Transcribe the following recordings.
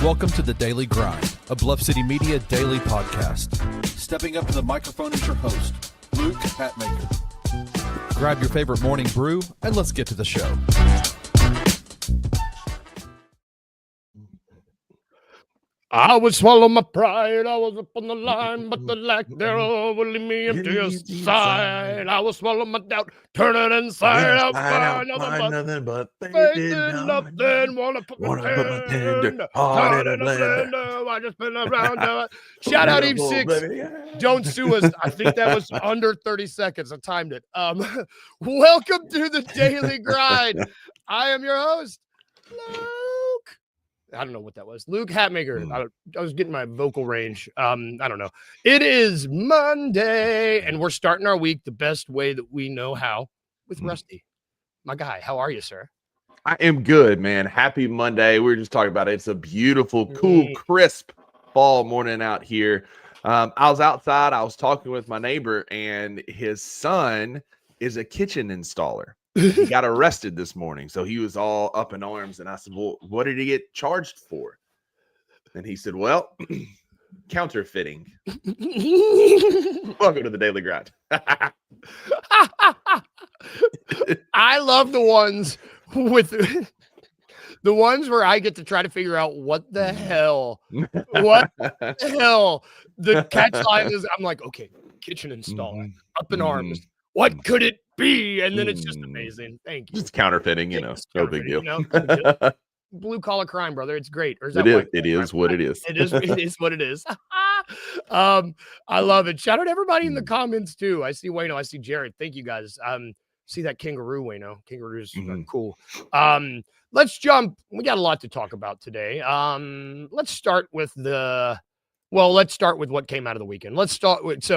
Welcome to the Daily Grind, a Bluff City Media daily podcast. Stepping up to the microphone is your host, Luke Hatmaker. Grab your favorite morning brew and let's get to the show. I would swallow my pride, I was up on the line, but the lack thereof will leave me empty inside. I will swallow my doubt, turn it inside out, find nothing but faith in nothing. Wanna put my tender heart in a blender. I just been around. Shout out Eve 6. Don't sue us. I think that was under 30 seconds. I timed it. Welcome to the Daily Grind. I am your host, Luke. I don't know what that was. Luke Hatmaker. I was getting my vocal range. I don't know. It is Monday, and we're starting our week the best way that we know how with Rusty. My guy, how are you, sir? I am good, man. Happy Monday. We were just talking about it. It's a beautiful, cool, crisp fall morning out here. I was outside. I was talking with my neighbor, and his son is a kitchen installer. He got arrested this morning, so he was all up in arms. And I said, well, what did he get charged for? And he said, well, counterfeiting. Welcome to the Daily Grind. I love the ones with the ones where I get to try to figure out what the hell the catch line is. I'm like, okay, kitchen installer, up in arms. What could it be? And then it's just amazing. Thank you. Just counterfeiting, no big deal. Blue collar crime, brother. It's great. Or is it is. It is what it is. It is what it is. I love it. Shout out to everybody in the comments too. I see Wayno. I see Jared. Thank you guys. See that kangaroo, Wayno. Kangaroos are cool. Let's jump. We got a lot to talk about today. Let's start with what came out of the weekend. Let's start with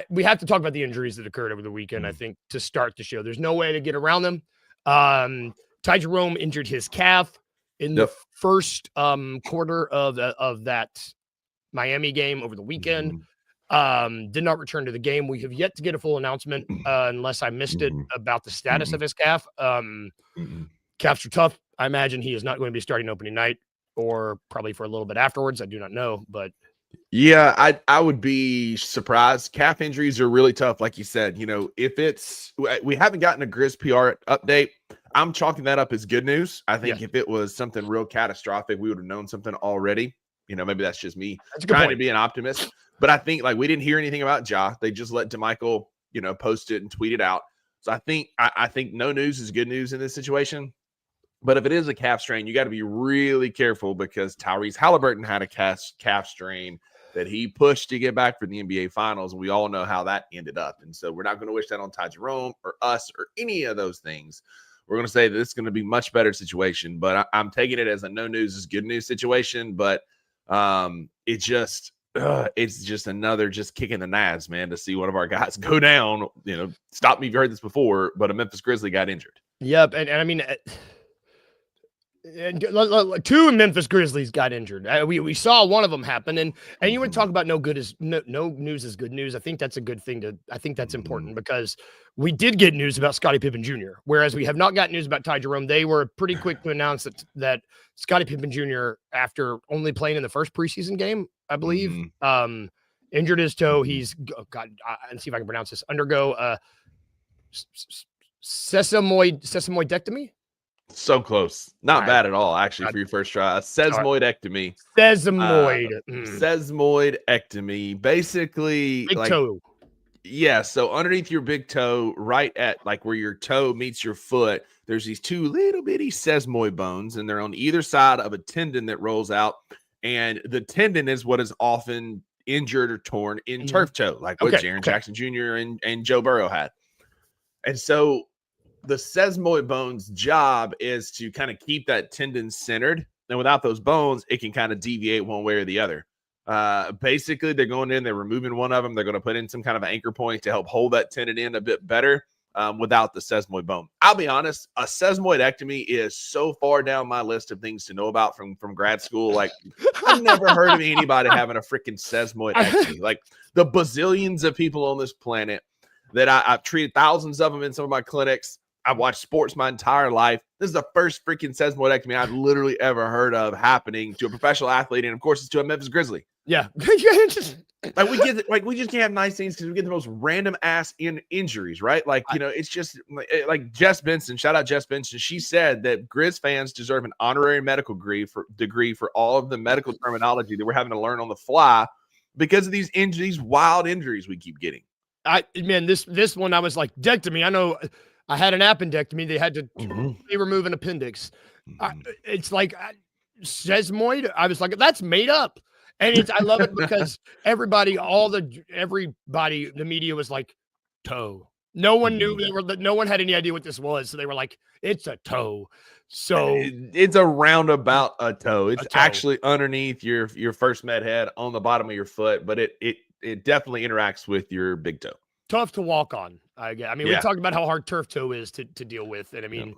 we have to talk about the injuries that occurred over the weekend, I think, to start the show. There's no way to get around them. Ty Jerome injured his calf in the first quarter of that Miami game over the weekend. Did not return to the game. We have yet to get a full announcement, unless I missed it, about the status of his calf. Calves are tough. I imagine he is not going to be starting opening night or probably for a little bit afterwards. I do not know, but yeah, I would be surprised. Calf injuries are really tough. Like you said, if we haven't gotten a Grizz PR update, I'm chalking that up as good news. I think if it was something real catastrophic, we would have known something already. Maybe that's just me trying to be an optimist. But I think we didn't hear anything about Ja. They just let DeMichael, post it and tweet it out. So I think no news is good news in this situation. But if it is a calf strain, you got to be really careful because Tyrese Halliburton had a calf strain that he pushed to get back for the NBA Finals. And we all know how that ended up. And so we're not going to wish that on Ty Jerome or us or any of those things. We're going to say that it's going to be a much better situation. But I'm taking it as a no news is good news situation. But it's just another kick in the nads, man, to see one of our guys go down. Stop me if you heard this before, but a Memphis Grizzly got injured. Yep. And I mean, and two Memphis Grizzlies got injured. We saw one of them happen, and you would talk about no news is good news. I think that's a good thing I think that's important because we did get news about Scottie Pippen Jr., whereas we have not got news about Ty Jerome. They were pretty quick to announce that Scottie Pippen Jr., after only playing in the first preseason game, I believe, injured his toe. He's and see if I can pronounce this. Undergo sesamoidectomy. So close. Not bad at all, actually, for your first try. Sesamoidectomy. Sesamoidectomy. Basically, big toe. Yeah, so underneath your big toe, right at where your toe meets your foot, there's these two little bitty sesamoid bones, and they're on either side of a tendon that rolls out. And the tendon is what is often injured or torn in turf toe, like what Jaren Jackson Jr. and Joe Burrow had. And so the sesamoid bone's job is to kind of keep that tendon centered. And without those bones, it can kind of deviate one way or the other. Basically, they're going in, they're removing one of them. They're going to put in some kind of anchor point to help hold that tendon in a bit better without the sesamoid bone. I'll be honest, a sesamoidectomy is so far down my list of things to know about from grad school. I've never heard of anybody having a freaking sesamoidectomy. The bazillions of people on this planet that I've treated thousands of them in some of my clinics. I've watched sports my entire life. This is the first freaking sesamoidectomy I've literally ever heard of happening to a professional athlete, and of course, it's to a Memphis Grizzly. Yeah. We just can't have nice things because we get the most random ass injuries, right? Like, it's just like Jess Benson. Shout out Jess Benson. She said that Grizz fans deserve an honorary medical degree for all of the medical terminology that we're having to learn on the fly because of these wild injuries we keep getting. This one I was like, dectomy. I know I had an appendectomy. They had to remove an appendix. It's like sesamoid. I was like, that's made up. And I love it because everybody, the media was like, toe. No one knew no one had any idea what this was. So they were like, it's a toe. So it's a roundabout a toe. It's actually underneath your first med head on the bottom of your foot, but it definitely interacts with your big toe. Tough to walk on. We talked about how hard turf toe is to deal with. And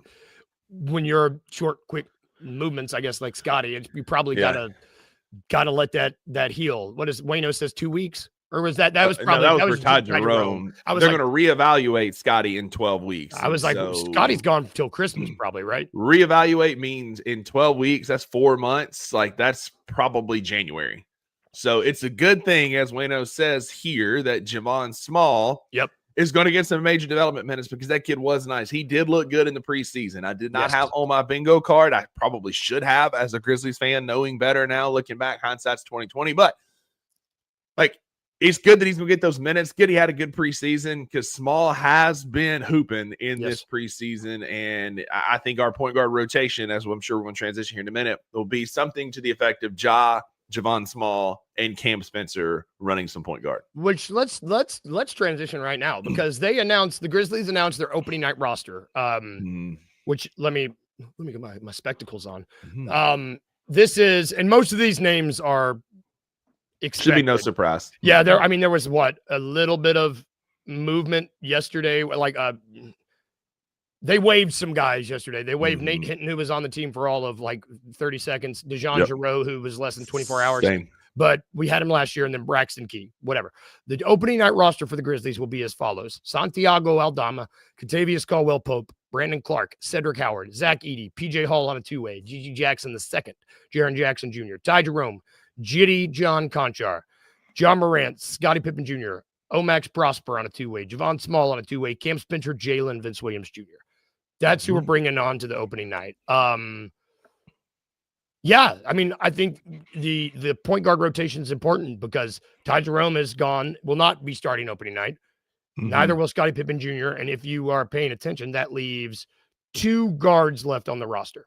when you're short, quick movements, I guess like Scotty, you probably gotta let that heal. What is Wayno says 2 weeks? Or was that was probably that was for Ty Jerome. They're going to reevaluate Scotty in 12 weeks. I was like, Scotty's gone till Christmas, probably, right? Reevaluate means in 12 weeks, that's 4 months. Like that's probably January. So it's a good thing, as Wayno says here, that Javon Small is going to get some major development minutes because that kid was nice. He did look good in the preseason. I did not have on my bingo card. I probably should have as a Grizzlies fan, knowing better now, looking back, hindsight's 2020. But like, it's good that he's going to get those minutes. Good he had a good preseason because Small has been hooping in this preseason. And I think our point guard rotation, as I'm sure we're going to transition here in a minute, will be something to the effect of Javon Small, and Cam Spencer running some point guard. Which let's transition right now because the Grizzlies announced their opening night roster. Which let me get my spectacles on. This is, and most of these names are expected. Should be no surprise. Yeah, there was a little bit of movement yesterday. Like they waived some guys yesterday. They waived Nate Hinton, who was on the team for all of like 30 seconds. DeJon Giroux, who was less than 24 hours. Same. But we had him last year, and then Braxton Key, whatever. The opening night roster for the Grizzlies will be as follows: Santiago Aldama, Kentavious Caldwell-Pope, Brandon Clark, Cedric Howard, Zach Edey, PJ Hall on a two-way, Gigi Jackson II, Jaren Jackson Jr., Ty Jerome, Jitty John Conchar, John Morant, Scottie Pippen Jr., Omax Prosper on a two-way, Javon Small on a two-way, Cam Spencer, Jalen, Vince Williams Jr. That's who we're bringing on to the opening night. I think the point guard rotation is important because Ty Jerome is gone, will not be starting opening night. Neither will Scottie Pippen Jr. And if you are paying attention, that leaves 2 guards left on the roster.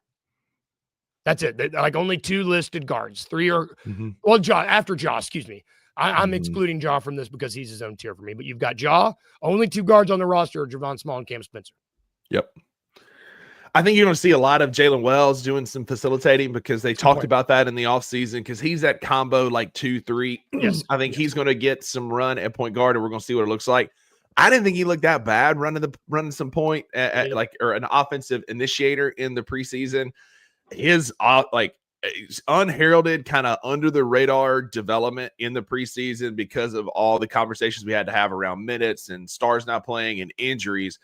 That's it. Like only 2 listed guards. 3 are after Ja, excuse me. I'm excluding Ja from this because he's his own tier for me. But you've got Ja, only 2 guards on the roster, Javon Small and Cam Spencer. Yep. I think you're going to see a lot of Jalen Wells doing some facilitating because they talked about that in the offseason because he's that combo like 2-3. Yes. I think he's going to get some run at point guard, and we're going to see what it looks like. I didn't think he looked that bad running some point or an offensive initiator in the preseason. His unheralded kind of under the radar development in the preseason because of all the conversations we had to have around minutes and stars not playing and injuries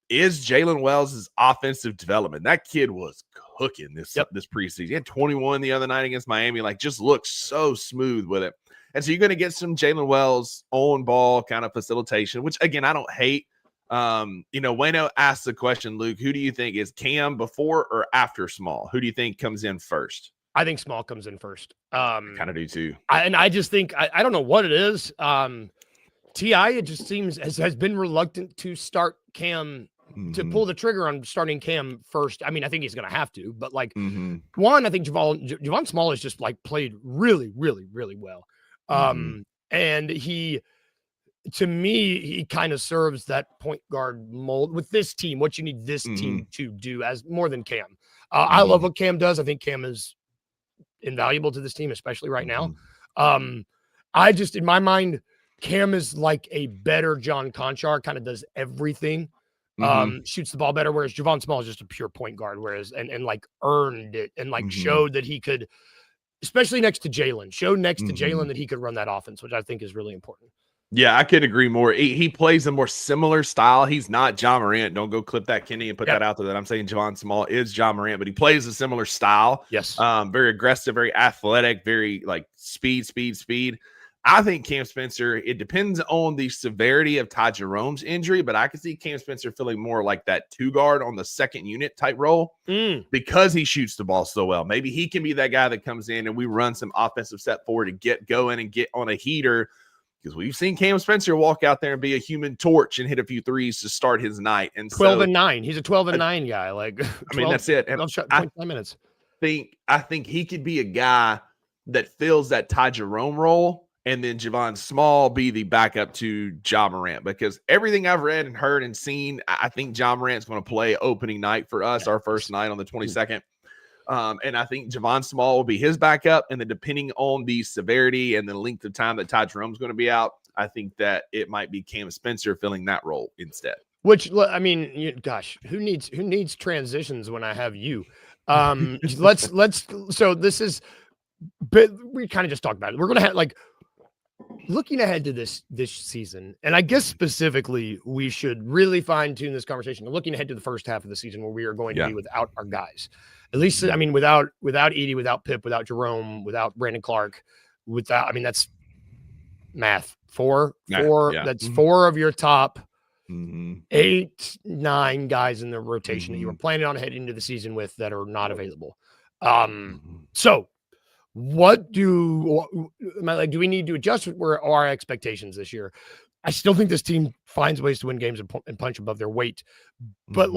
is Jalen Wells' offensive development. That kid was cooking this preseason. He had 21 the other night against Miami, just looks so smooth with it. And so you're going to get some Jalen Wells on ball kind of facilitation, which again, I don't hate. Wayno asked the question, Luke, who do you think is Cam before or after Small? Who do you think comes in first? I think Small comes in first. Kind of do too. I just think, I don't know what it is. T.I., it just seems has been reluctant to start Cam, to pull the trigger on starting Cam first. I mean, I think he's going to have to, but one, I think Javon Small has just played really, really, really well. And to me, he kind of serves that point guard mold with this team, what you need this team to do as more than Cam. I love what Cam does. I think Cam is invaluable to this team, especially right now. I just, in my mind, Cam is like a better John Conchar, kind of does everything. Shoots the ball better, whereas Javon Small is just a pure point guard, whereas and earned it and showed that he could, especially next to Jalen, that he could run that offense, which I think is really important. Yeah, I couldn't agree more. He plays a more similar style. He's not John Morant. Don't go clip that, Kenny, and put that out there that I'm saying Javon Small is John Morant, but he plays a similar style. Yes. Very aggressive, very athletic, very like speed. I think Cam Spencer, it depends on the severity of Ty Jerome's injury, but I can see Cam Spencer feeling more like that 2-guard on the second unit type role because he shoots the ball so well. Maybe he can be that guy that comes in and we run some offensive step forward to get going and get on a heater, because we've seen Cam Spencer walk out there and be a human torch and hit a few threes to start his night. And 12-9. He's a 12-9 guy. Like, 12, I mean, that's it. And 12 minutes. I think he could be a guy that fills that Ty Jerome role, and then Javon Small be the backup to John Morant, because everything I've read and heard and seen, I think John Morant's going to play opening night for us, our first night on the 22nd. And I think Javon Small will be his backup. And then depending on the severity and the length of time that Ty Jerome's going to be out, I think that it might be Cam Spencer filling that role instead. Which, I mean, gosh, who needs transitions when I have you? So this is, but we kind of just talked about it. We're going to have looking ahead to this season, and I guess specifically we should really fine tune this conversation. Looking ahead to the first half of the season, where we are going to be without our guys, at least. I mean, without Edie, without Pip, without Jerome, without Brandon Clark, that's math. Four. That's 4 of your top 8, 9 guys in the rotation that you were planning on heading into the season with that are not available. So. What do we need to adjust our expectations this year? I still think this team finds ways to win games and punch above their weight, but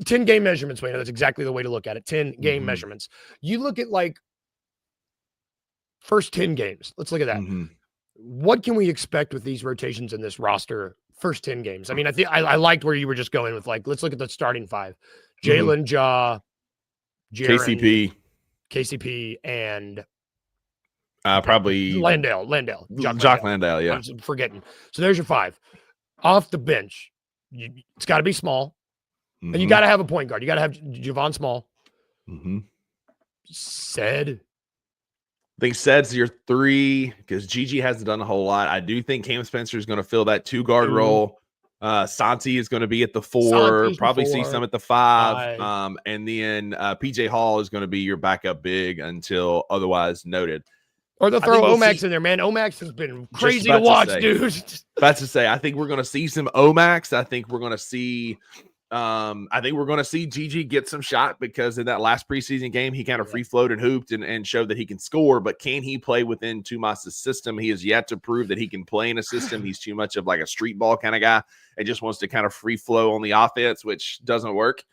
10 game measurements, Wayne, that's exactly the way to look at it. 10 game measurements. You look at first 10 games. Let's look at that. What can we expect with these rotations in this roster? First 10 games. I mean, I liked where you were just going with let's look at the starting 5: Jalen, Ja, Jaren, KCP, and probably Landale. Jock Landale, yeah. I'm forgetting. So there's your 5. Off the bench, it's got to be small. And you got to have a point guard. You got to have Javon Small. Said. I think Sed's your 3, because Gigi hasn't done a whole lot. I do think Cam Spencer is going to fill that 2-guard role. Santi is going to be at the 4, probably see some at the 5. And then PJ Hall is going to be your backup big until otherwise noted. Or they'll throw Omax in there, man. Omax has been crazy to watch, dude. About to say, I think we're going to see some Omax. I think we're going to see Gigi get some shot, because in that last preseason game, he kind of free flowed and hooped and showed that he can score. But can he play within Tumas's system? He has yet to prove that he can play in a system. He's too much of a street ball kind of guy and just wants to kind of free flow on the offense, which doesn't work.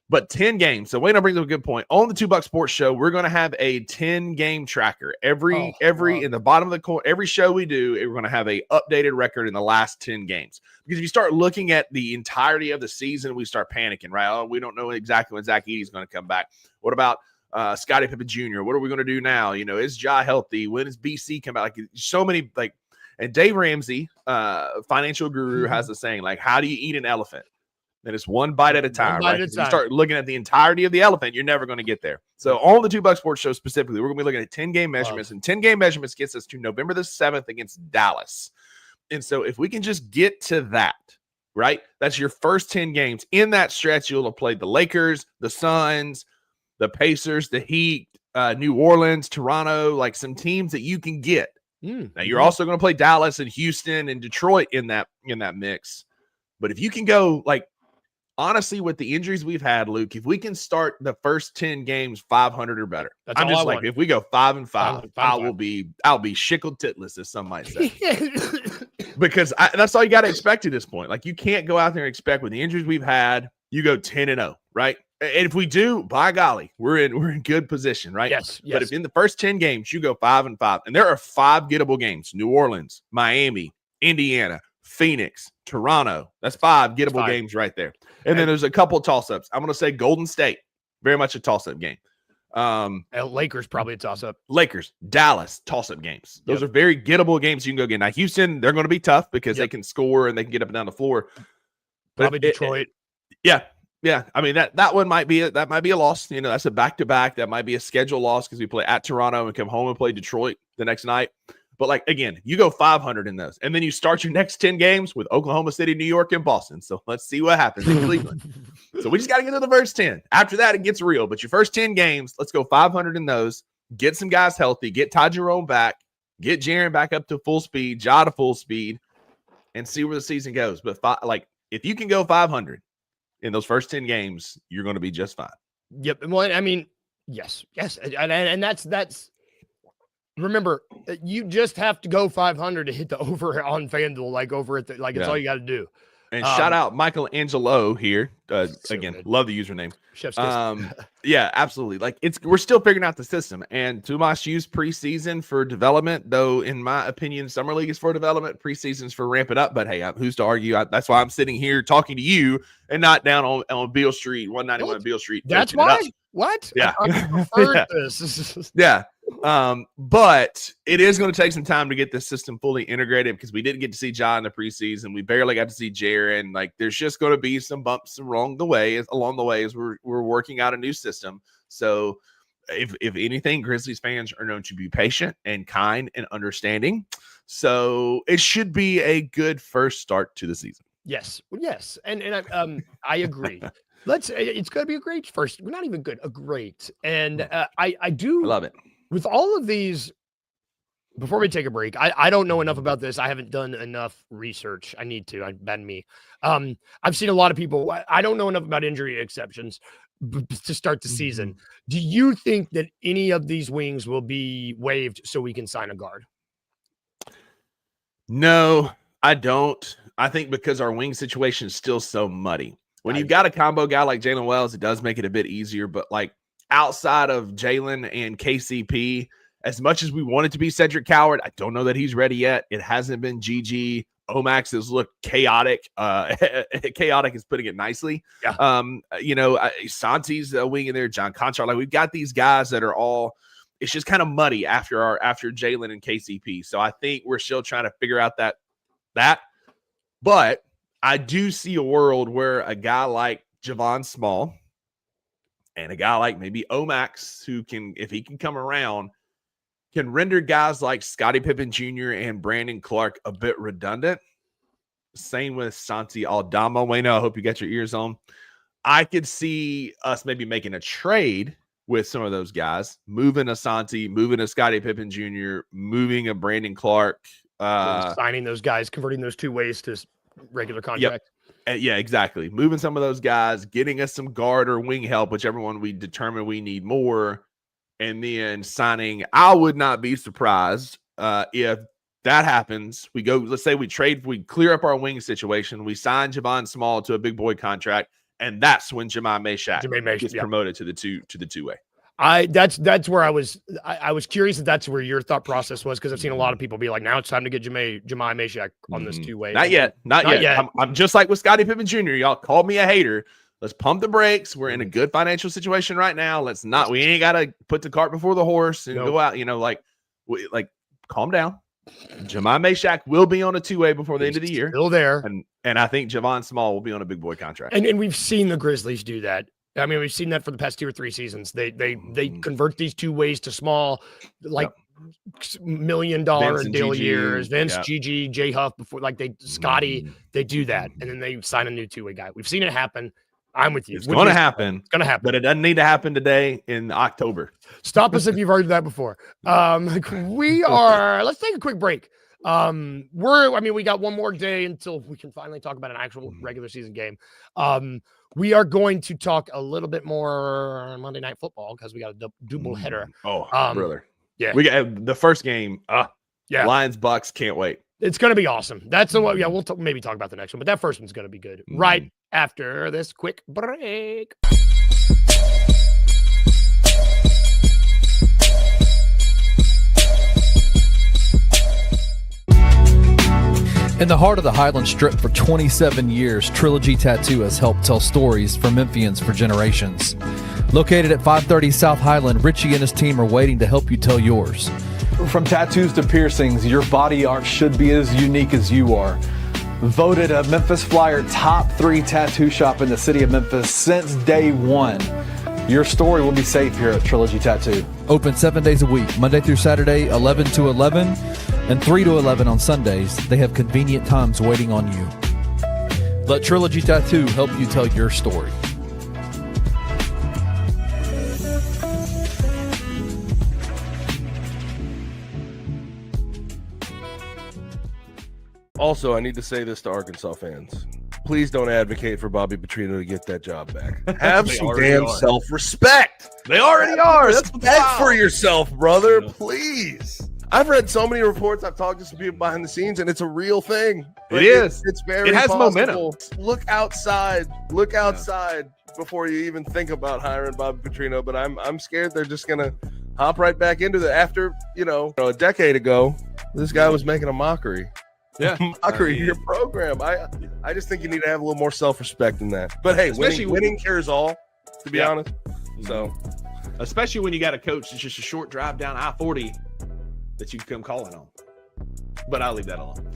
But 10 games. So Wayne brings up a good point. On the 2 Buck Sports Show, we're going to have a 10-game tracker. Every in the bottom of the corner, every show we do, we're going to have a updated record in the last 10 games. Because if you start looking at the entirety of the season, we start panicking, right? Oh, we don't know exactly when Zach Edey's going to come back. What about Scottie Pippen Jr.? What are we going to do now? Is Ja healthy? When does BC come out? So many, and Dave Ramsey, financial guru, has the saying, how do you eat an elephant? And it's one bite at a time, right? If you start looking at the entirety of the elephant, you're never going to get there. So on the 2 Buck Sports Show specifically, we're going to be looking at 10-game measurements, and 10-game measurements gets us to November the 7th against Dallas. And so if we can just get to that, right, that's your first 10 games. In that stretch, you'll have played the Lakers, the Suns, the Pacers, the Heat, New Orleans, Toronto, some teams that you can get. Now, you're also going to play Dallas and Houston and Detroit in that mix. But if you can go, honestly, with the injuries we've had, Luke, if we can start the first 10 games 500 or better, I'm just if we go 5-5, I'll be shickled titless, as some might say. Because that's all you got to expect at this point. You can't go out there and expect, with the injuries we've had, you go 10-0, right? And if we do, by golly, we're in good position, right? Yes. But if in the first 10 games you go 5-5, and there are 5 gettable games: New Orleans, Miami, Indiana, Phoenix, Toronto. That's 5 gettable games right there. And then there's a couple of toss-ups. I'm going to say Golden State, very much a toss-up game. Lakers, probably a toss-up. Lakers, Dallas, toss-up games. Those are very gettable games you can go get. Now, Houston, they're going to be tough because they can score and they can get up and down the floor. Probably Detroit. Yeah. I mean, that one might be a loss. That's a back-to-back. That might be a schedule loss because we play at Toronto and come home and play Detroit the next night. But like, again, you go 500 in those, and then you start your next 10 games with Oklahoma City, New York, and Boston. So let's see what happens in Cleveland. So we just got to get to the first 10. After that, it gets real. But your first 10 games, let's go 500 in those. Get some guys healthy. Get Ty Jerome back. Get Jaren back up to full speed. Ja to full speed, and see where the season goes. But if you can go 500 in those first 10 games, you're going to be just fine. Yep. Well, I mean, yes, and that's. Remember, you just have to go 500 to hit the over on FanDuel, like over at it's all you got to do. And shout out Michael Angelo here. Again, good. love the username. Chef's kiss. Yeah, absolutely. Like we're still figuring out the system. And Tomas used preseason for development, though in my opinion, summer league is for development, preseason's for ramp it up. But hey, who's to argue? That's why I'm sitting here talking to you and not down on Beale Street, 191 Beale Street. That's why. What? Yeah. I preferred this. Yeah. But it is going to take some time to get this system fully integrated because we didn't get to see Ja in the preseason. We barely got to see Jaren. Like there's just going to be some bumps along the way as we're working out a new system. So if anything, Grizzlies fans are known to be patient and kind and understanding. So it should be a good first start to the season. Yes. And I agree. It's going to be a great first. We're not even good, a great. And I love it. With all of these, before we take a break, I don't know enough about this. I haven't done enough research. I need to. Bad me. I've seen a lot of people. I don't know enough about injury exceptions to start the season. Do you think that any of these wings will be waived so we can sign a guard? No, I don't. I think because our wing situation is still so muddy. When you've got a combo guy like Jalen Wells, it does make it a bit easier. But like outside of Jalen and KCP, as much as we want it to be Cedric Coward, I don't know that he's ready yet. It hasn't been GG. Omax has looked chaotic. Chaotic is putting it nicely. Yeah. Santi's a wing in there. John Conchar. Like we've got these guys that are all. It's just kind of muddy after Jalen and KCP. So I think we're still trying to figure out that. But I do see a world where a guy like Javon Small and a guy like maybe Omax, who can, if he can come around, can render guys like Scottie Pippen Jr. and Brandon Clark a bit redundant. Same with Santi Aldama. Wayne, I hope you got your ears on. I could see us maybe making a trade with some of those guys, moving a Santi, moving a Scottie Pippen Jr., moving a Brandon Clark. Signing those guys, converting those two ways to regular contract. Yep. Yeah, exactly. Moving some of those guys, getting us some guard or wing help, whichever one we determine we need more, and then signing. I would not be surprised if that happens. We go, let's say we clear up our wing situation, we sign Javon Small to a big boy contract, and that's when Jemai Mashak gets promoted to the two-way. That's where I was curious if that's where your thought process was, because I've seen a lot of people be like, now it's time to get Jemai Mashak on this two-way. Not yet. I'm just like with Scottie Pippen Jr. Y'all called me a hater. Let's pump the brakes. We're in a good financial situation right now. We ain't got to put the cart before the horse and go out, calm down. Jemai Mashak will be on a two-way before the end of the year. Still there. And I think Javon Small will be on a big boy contract. And we've seen the Grizzlies do that. I mean, we've seen that for the past 2 or 3 seasons. They convert these two ways to small, $1 million deal years. Vince, GG, J Huff before, Scotty, they do that, and then they sign a new two-way guy. We've seen it happen. I'm with you. It's going to happen. It's going to happen, but it doesn't need to happen today in October. Stop us if you've heard that before. Let's take a quick break. We got one more day until we can finally talk about an actual regular season game. We are going to talk a little bit more Monday Night Football because we got a double header. Brother. Yeah. We got the first game. Lions Bucks, can't wait. It's going to be awesome. That's the one. Yeah, we'll maybe talk about the next one, but that first one's going to be good. Right after this quick break. In the heart of the Highland Strip for 27 years, Trilogy Tattoo has helped tell stories for Memphians for generations. Located at 530 South Highland, Richie and his team are waiting to help you tell yours. From tattoos to piercings, your body art should be as unique as you are. Voted a Memphis Flyer top 3 tattoo shop in the city of Memphis since day one. Your story will be safe here at Trilogy Tattoo. Open 7 days a week, Monday through Saturday, 11 to 11. And 3 to 11 on Sundays, they have convenient times waiting on you. Let Trilogy Tattoo help you tell your story. Also, I need to say this to Arkansas fans. Please don't advocate for Bobby Petrino to get that job back. Have some damn self-respect. They already are. That's Respect for yourself, brother. Please. I've read so many reports. I've talked to some people behind the scenes, and it's a real thing. It is. It's very It has possible. momentum. Look outside. Look outside before you even think about hiring Bobby Petrino. But I'm scared they're just gonna hop right back into that. After a decade ago, this guy was making a mockery. Yeah. Mockery of your program. I just think you need to have a little more self-respect in that. But hey, Especially winning cures all, to be honest. So Especially when you got a coach that's just a short drive down I-40 that you can come calling on. But I'll leave that alone.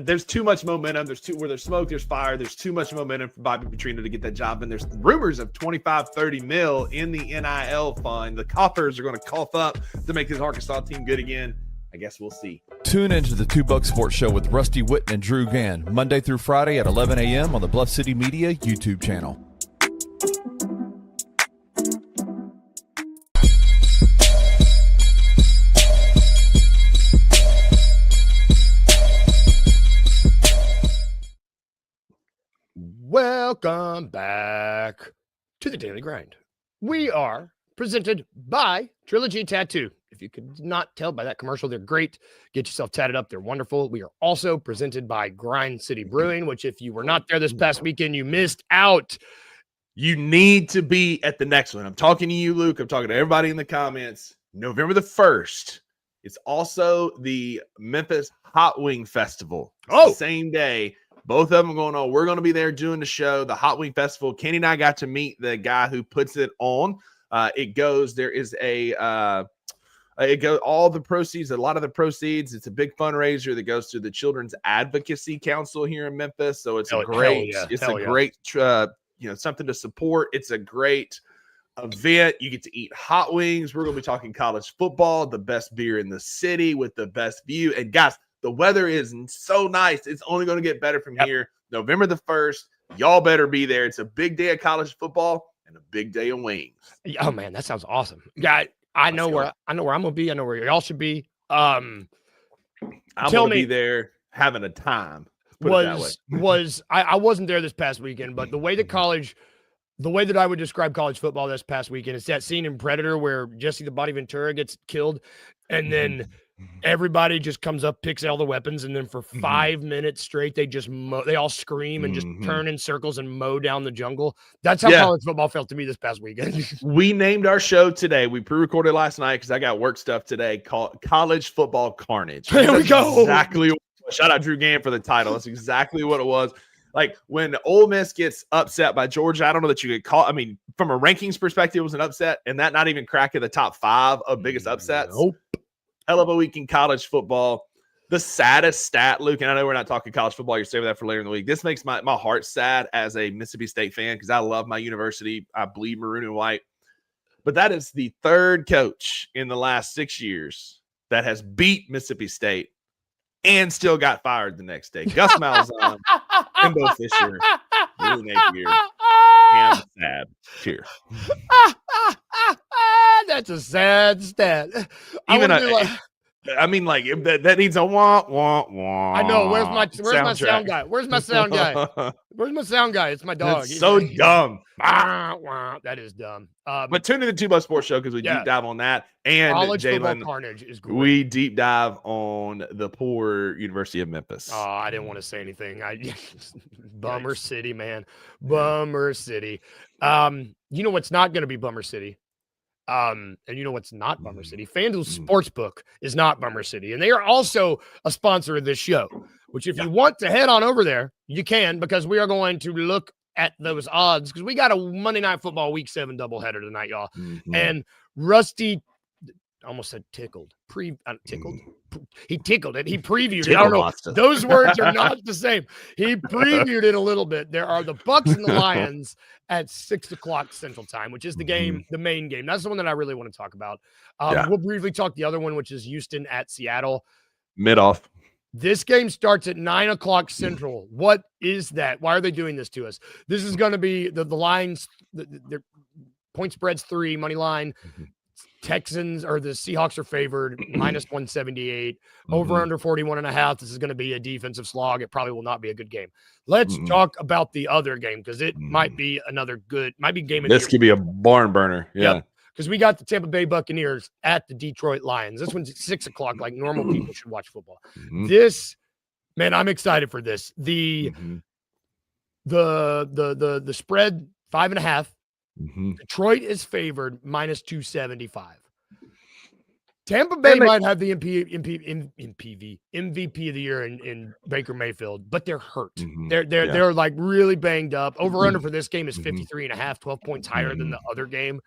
There's too much momentum. Where there's smoke, there's fire. There's too much momentum for Bobby Petrino to get that job. And there's rumors of 25-30 mil in the NIL fund. The coffers are going to cough up to make this Arkansas team good again. I guess we'll see. Tune into the Two Buck Sports Show with Rusty Witten and Drew Gann, Monday through Friday at 11 a.m. on the Bluff City Media YouTube channel. welcome back to the Daily Grind. We are presented by Trilogy Tattoo. If you could not tell by that commercial, they're great. Get yourself tatted up. They're wonderful. We are also presented by Grind City Brewing, which if you were not there this past weekend, you missed out. You need to be at the next one. I'm talking to you, Luke. I'm talking to everybody in the comments. November the 1st. It's also the Memphis Hot Wing Festival. Oh, same day. Both of them going on. We're going to be there doing the show, the Hot Wing Festival. Kenny and I got to meet the guy who puts it on. There is all the proceeds, a lot of the proceeds. It's a big fundraiser that goes to the Children's Advocacy Council here in Memphis. So it's great, something to support. It's a great event. You get to eat hot wings. We're going to be talking college football, the best beer in the city with the best view. And guys, the weather is so nice. It's only going to get better from here. November the 1st. Y'all better be there. It's a big day of college football and a big day of wings. Oh man, that sounds awesome. Yeah, I know where I'm gonna be. I know where y'all should be. I'm gonna be there having a time. I wasn't there this past weekend, but the way that I would describe college football this past weekend is that scene in Predator where Jesse the Body Ventura gets killed, and then everybody just comes up, picks all the weapons, and then for 5 minutes straight, they all scream and just turn in circles and mow down the jungle. That's how college football felt to me this past weekend. We named our show today. We pre-recorded last night because I got work stuff today called College Football Carnage. There we go. Exactly. Shout out Drew Gann for the title. That's exactly what it was. Like when Ole Miss gets upset by Georgia, I don't know that you could call. I mean, from a rankings perspective, it was an upset, and that not even cracking the top 5 of biggest upsets. Nope. Hell of a week in college football. The saddest stat, Luke, and I know we're not talking college football. You're saving that for later in the week. This makes my heart sad as a Mississippi State fan because I love my university. I bleed maroon and white. But that is the 3rd coach in the last 6 years that has beat Mississippi State and still got fired the next day. Gus Malzahn, Kimbo Fisher, Willie Napier, and sad. Cheers. That's a sad stat. That needs a wah wah wah. I know. Where's my sound guy? Where's my sound guy? It's my dog. It's so dumb. That is dumb. But tune in to the Two Buck Sports Show because we deep dive on that. And college football Jalen, carnage is great. we deep dive on the poor University of Memphis. Oh, I didn't want to say anything. Bummer City, man. Bummer City. You know what's not going to be Bummer City? And you know what's not Bummer City? FanDuel Sportsbook is not Bummer City. And they are also a sponsor of this show, which if you want to head on over there, you can, because we are going to look at those odds because we got a Monday Night Football Week 7 doubleheader tonight, y'all. And Rusty almost said tickled. he tickled it. He previewed it. I Tickle don't know. monster. Those words are not the same. He previewed it a little bit. There are the Bucks and the Lions at 6:00 Central Time, which is the game, the main game. That's the one that I really want to talk about. We'll briefly talk the other one, which is Houston at Seattle. Mid-off. This game starts at 9:00 Central. What is that? Why are they doing this to us? This is going to be the lines. Their point spread's 3, money line. Texans or the Seahawks are favored -178, over under 41.5. This is going to be a defensive slog. It probably will not be a good game. Let's talk about the other game because it might be might be game of the year. This could be a barn burner. Yeah. Yep. Because we got the Tampa Bay Buccaneers at the Detroit Lions. This one's at 6:00, like normal people should watch football. This, man, I'm excited for this. The spread 5.5. Detroit is favored -275. Tampa Bay might have the MVP of the year in Baker Mayfield, but they're hurt. They're like really banged up. Over under for this game is 53.5, 12 points higher than the other game.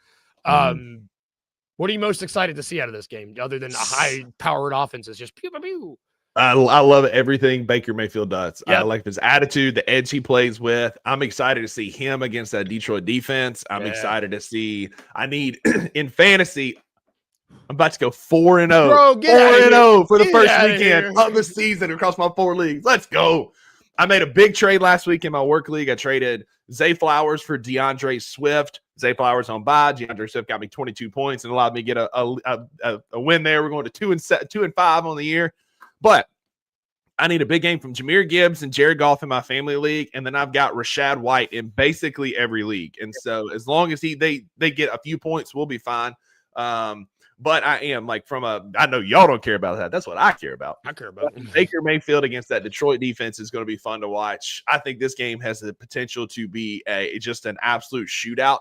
What are you most excited to see out of this game, other than a high-powered offense? It's just pew pew pew. I love everything Baker Mayfield does. Yep. I like his attitude, the edge he plays with. I'm excited to see him against that Detroit defense. I'm excited to see. I need in fantasy. I'm about to go 4-0. Bro, 4-0 for the first weekend of the season across my 4 leagues. Let's go. I made a big trade last week in my work league. I traded Zay Flowers for DeAndre Swift. Zay Flowers on bye. DeAndre Swift got me 22 points and allowed me to get a win there. We're going to 2-5 on the year. But I need a big game from Jahmyr Gibbs and Jared Goff in my family league, and then I've got Rashad White in basically every league. And so as long as they get a few points, we'll be fine. But I am like I know y'all don't care about that. That's what I care about. I care about Baker Mayfield against that Detroit defense is going to be fun to watch. I think this game has the potential to be just an absolute shootout.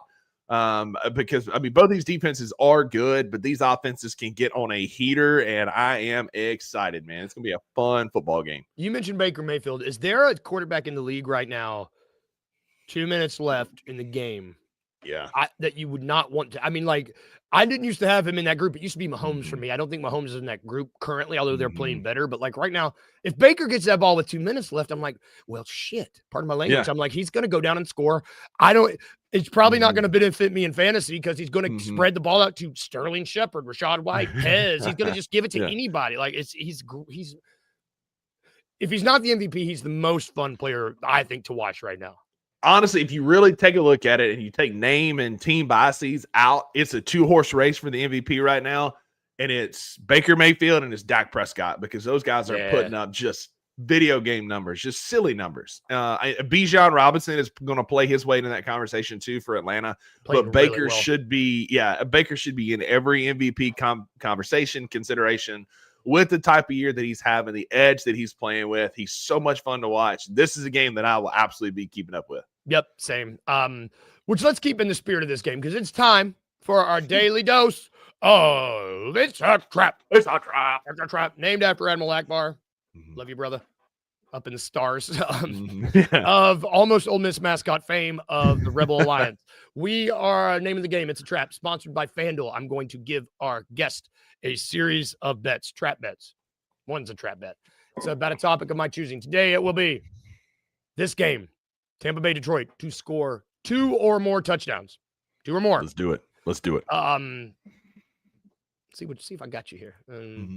Because I mean, both these defenses are good, but these offenses can get on a heater, and I am excited, man. It's gonna be a fun football game. You mentioned Baker Mayfield. Is there a quarterback in the league right now, 2 minutes left in the game, that you would not want to? I mean, like, I didn't used to have him in that group. It used to be Mahomes for me. I don't think Mahomes is in that group currently, although they're playing better. But like right now, if Baker gets that ball with 2 minutes left, I'm like, well, shit. Pardon my language. I'm like, he's going to go down and score. It's probably not going to benefit me in fantasy because he's going to spread the ball out to Sterling Shepard, Rashad White, Pez. He's going to just give it to anybody. Like he's if he's not the MVP, he's the most fun player I think to watch right now. Honestly, if you really take a look at it and you take name and team biases out, it's a 2-horse race for the MVP right now. And it's Baker Mayfield and it's Dak Prescott because those guys are putting up just video game numbers, just silly numbers. Bijan Robinson is going to play his way into that conversation too for Atlanta. But Baker should be, Baker should be in every MVP conversation consideration with the type of year that he's having, the edge that he's playing with. He's so much fun to watch. This is a game that I will absolutely be keeping up with. Yep, same. Which let's keep in the spirit of this game because it's time for our daily dose. Oh, it's a trap. It's a trap. It's a trap. Named after Admiral Akbar. Love you, brother. Up in the stars of almost Ole Miss mascot fame of the Rebel Alliance. We are naming the game. It's a trap. Sponsored by FanDuel. I'm going to give our guest a series of bets. Trap bets. One's a trap bet. It's about a topic of my choosing. Today it will be this game. Tampa Bay, Detroit, to score 2 or more touchdowns. 2 or more. Let's do it. See if I got you here.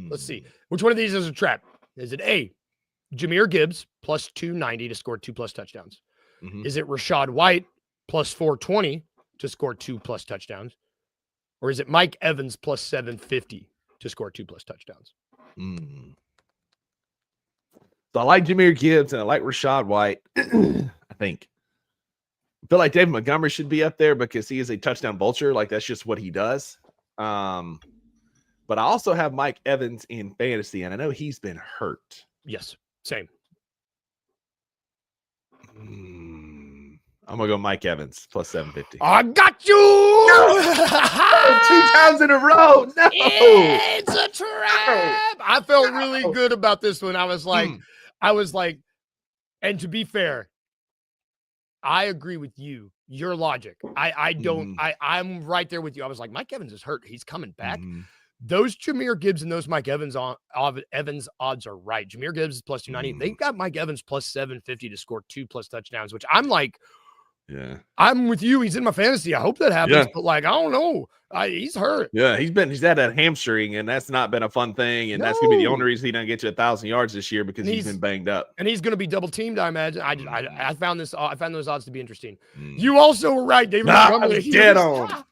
Let's see. Which one of these is a trap? Is it A, Jahmyr Gibbs plus 290 to score 2+ touchdowns? Is it Rashad White plus 420 to score 2+ touchdowns? Or is it Mike Evans plus 750 to score 2+ touchdowns? So I like Jahmyr Gibbs and I like Rashad White. I think. I feel like David Montgomery should be up there because he is a touchdown vulture. Like that's just what he does. But I also have Mike Evans in fantasy, and I know he's been hurt. Yes, same. I'm gonna go Mike Evans plus 750. I got you. No! 2 times in a row. No, it's a trap. I felt really good about this one. I was like, and to be fair, I agree with you. Your logic. I'm right there with you. I was like, Mike Evans is hurt. He's coming back. those Jahmyr Gibbs and those Mike Evans Evans odds are right. Jahmyr Gibbs is plus 290. They've got Mike Evans plus 750 to score 2+ touchdowns, which I'm like, yeah, I'm with you. He's in my fantasy. I hope that happens, but like, I don't know. He's hurt. Yeah, he's had that hamstring, and that's not been a fun thing. And that's gonna be the only reason he doesn't get to 1,000 yards this year, because he's been banged up. And he's gonna be double teamed, I imagine. I found those odds to be interesting. You also were right, David. Dead on.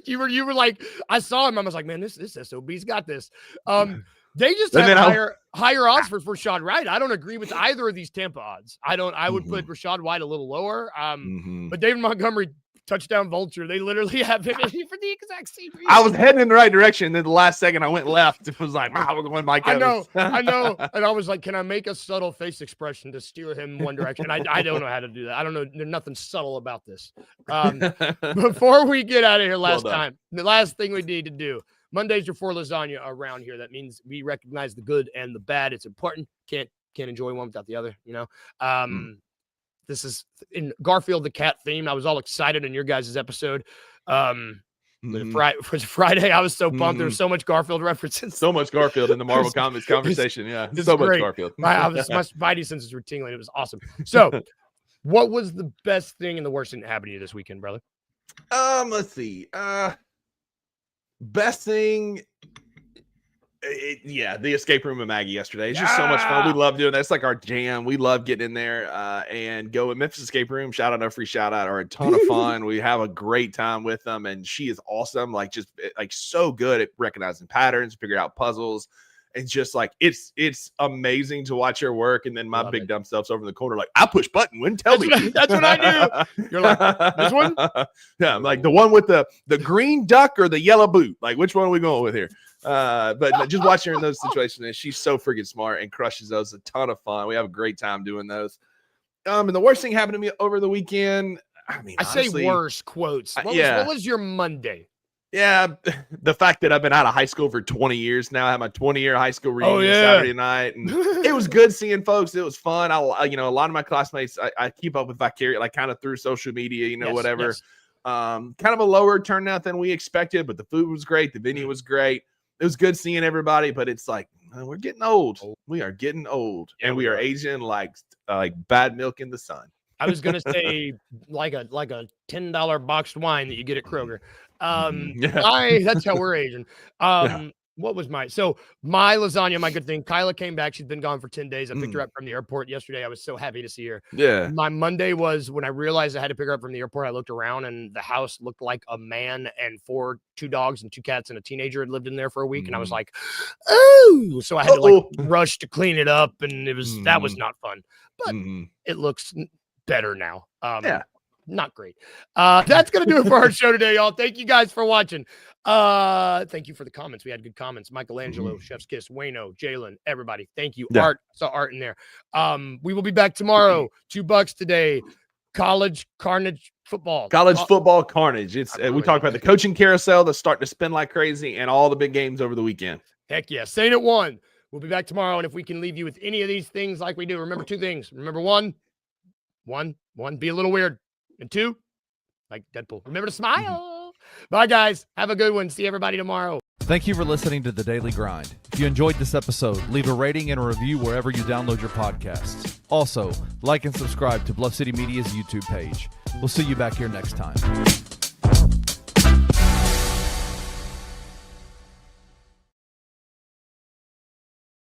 You were like, I saw him. I was like, man, this SOB's got this. They just have higher odds for Rashad White. I don't agree with either of these Tampa odds. I would put Rashad White a little lower. But David Montgomery, touchdown vulture, they literally have him for the exact same reason. I was heading in the right direction, then the last second I went left. It was like, I was going Mike Evans. I know. And I was like, can I make a subtle face expression to steer him one direction? I don't know how to do that. I don't know. There's nothing subtle about this. Before we get out of here, the last thing we need to do. Mondays are for lasagna around here. That means we recognize the good and the bad. It's important. Can't enjoy one without the other, you know. This is in Garfield the cat theme. I was all excited in your guys' episode. For Friday, I was so pumped. There was so much Garfield references. So much Garfield in the Marvel Comics conversation. Yeah, so great. Much Garfield. My spidey senses were tingling. It was awesome. So, what was the best thing and the worst thing that happened to you this weekend, brother? Let's see. Best thing, the escape room with Maggie yesterday. It's just so much fun. We love doing that. It's like our jam. We love getting in there and go with Memphis Escape Room. Shout out, free shout out, are a ton of fun. We have a great time with them, and she is awesome. Like, just like so good at recognizing patterns, figuring out puzzles. And just like, it's amazing to watch her work. And then my big dumb self's over in the corner, like, I push button. Wouldn't tell me. That's what I do. You're like, this one? Yeah, I'm like, the one with the green duck or the yellow boot. Like, which one are we going with here? But just watching her in those situations, and she's so freaking smart and crushes those. A ton of fun. We have a great time doing those. And the worst thing happened to me over the weekend. I mean, honestly, say worst quotes. What was your Monday? Yeah, the fact that I've been out of high school for 20 years now. I had my 20-year high school reunion Saturday night, and it was good seeing folks. It was fun. A lot of my classmates, I keep up with vicarious, like kind of through social media, whatever. Yes. Kind of a lower turnout than we expected, but the food was great. The venue was great. It was good seeing everybody, but it's like, we're getting old. We are getting old, and we are aging like bad milk in the sun. I was gonna say like a $10 boxed wine that you get at Kroger. That's how we're aging. What was my lasagna, my good thing? Kyla came back. She's been gone for 10 days. I picked her up from the airport yesterday. I was so happy to see her. Yeah. My Monday was when I realized I had to pick her up from the airport. I looked around and the house looked like a man and 2 dogs and 2 cats and a teenager had lived in there for a week. And I was like, oh, so I had to rush to clean it up. And that was not fun, but it looks better now. Not great. That's going to do it for our show today, y'all. Thank you guys for watching. Thank you for the comments. We had good comments. Michelangelo, Chef's Kiss, Wayno, Jalen, everybody. Thank you. Art, saw Art in there. We will be back tomorrow. $2 today. College carnage football. College football carnage. It's we talked about the coaching carousel that's starting to spin like crazy and all the big games over the weekend. Heck yeah. Saint at 1. We'll be back tomorrow. And if we can leave you with any of these things like we do, remember 2 things. Remember one, be a little weird. And 2, like Deadpool, remember to smile. Bye, guys. Have a good one. See everybody tomorrow. Thank you for listening to The Daily Grind. If you enjoyed this episode, leave a rating and a review wherever you download your podcasts. Also, like and subscribe to Bluff City Media's YouTube page. We'll see you back here next time.